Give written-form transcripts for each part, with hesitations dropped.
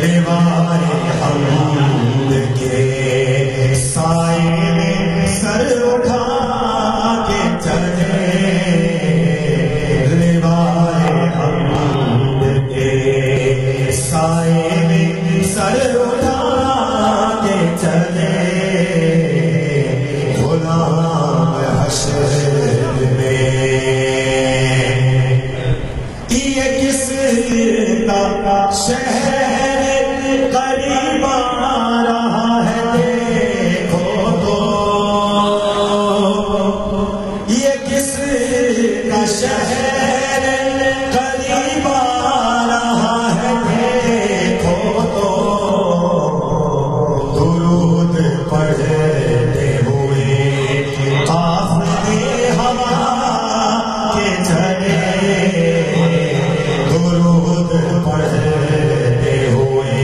لیوائے حمد کے سائے میں سر اٹھا کے چلے، لیوائے حمد کے سائے میں سر اٹھا کے چلے، غلام حشر میں یہ کس کا شہر قریب آ رہا ہے، دیکھو تو یہ کس کا شہر قریب آ رہا ہے، دیکھو تو درود پڑھتے ہوئے قافلے ہوا کے چلے، درود پڑھتے ہوئے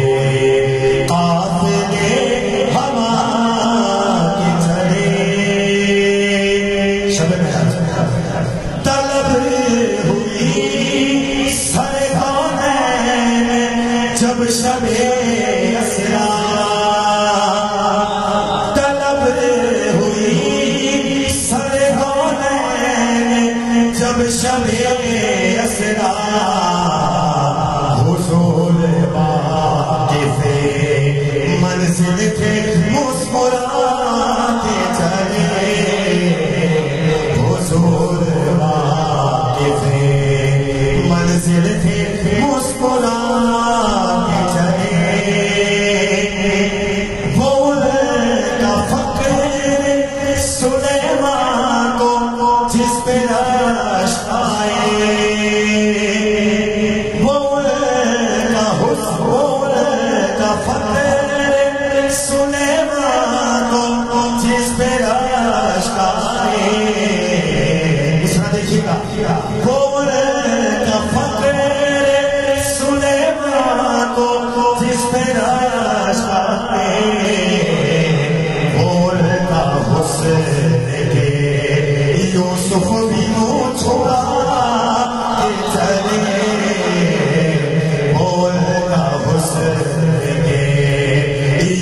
قافلے ہوا کے چلے، شب طلب ہوئی سر کونین جب شب اسرا، طلب ہوئی سر کونین جب شب اسرا، حضور واقف منزل تھے مسکراتے چلے، حضور واقف منزل تھے مسکراتے چلے، وہ کا فقر سلیمان کو جس پہ رشک آئے، سلیمان کو جس پہ رشک آئے، اس طرح دیکھیے گا، گول کا فقر سلیمان کو جس پہ رشک آئے، گول کا حسن کے یوسف بھی منہ چھوڑا کے چلے، گول کا حسن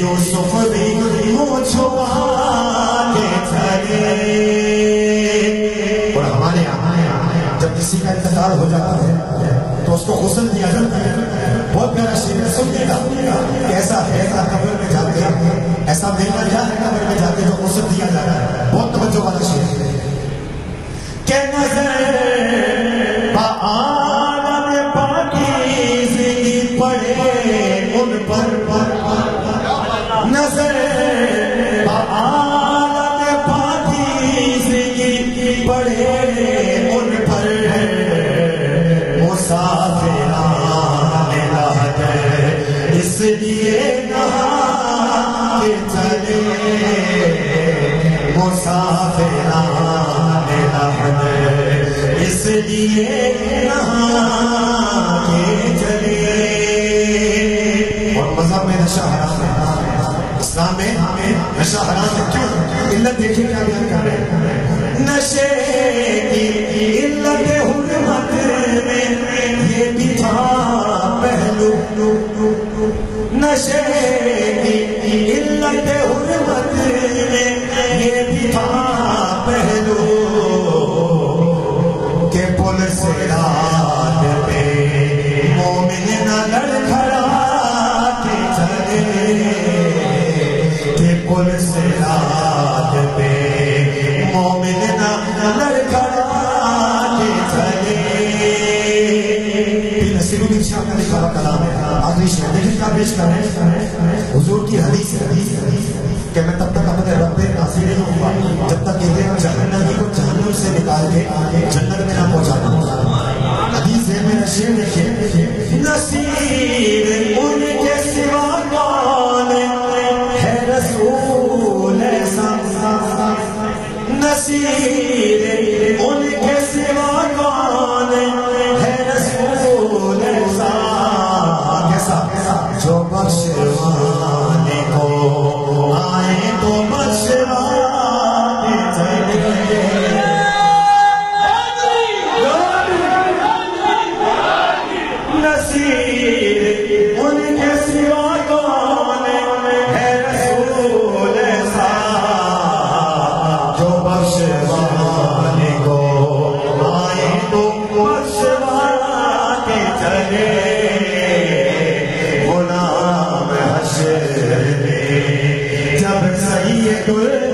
یوسف بھی منہ چھپا کے چلے۔ اور ہمارے یہاں جب کسی کا انتقال ہو جاتا ہے تو اس کو غسل دیا جاتا ہے، بہت پیارا شعر ہے، سنیے گا، ایسا ہے قبر میں جاتے ہیں، ایسا ملنا کیا ہے قبر میں جاتے جو غسل دیا جاتا ہے، بہت توجہ والا شعر ہے کہ نظر عالم پاکیزگی پڑے ان پر، نظر عالم پاکیزگی پڑے ان پر، مسافران لحد اس لیے نہا کے چلے، مسافران لحد اس لیے نہا کے چلے۔ اور مذہب میں نشہ حرام ہے، اسلام میں نشہ حرام ہے، کیوں؟ علت دیکھیں کیا بیان کر رہے ہیں، نشے کی علت حرمت میں یہ بھی تھا پہلو، نشے کی علت حرمت میں یہ بھی تھا پہلو، کہ پل صراط پہ مومن نہ لڑکھڑا کے چلے، کہ پل صراط پہ مومن نہ لڑکھڑا کے چلے۔ نصیر الدین شاہ کا لکھا ہوا کلام ہے، آخری شعر دیکھیں کیا پیش کر رہے ہیں، حضور کی حدیث ہے کہ میں تب تک اپنے رب ناصر نہیں ہوں گا جب تک کہ جہنمی کو جہنم سے نکال کے جنت میں نہ پہنچانا۔ حدیث ہے میرا شعر دیکھیں، نصیر ان کے سوا کون ہے رسول ایسا، نصیر ان کے سوا کون ہے رسول ایسا، کیسا جو بخشوانے کو آئے تو بخشوانے چلے، نصیر کوئی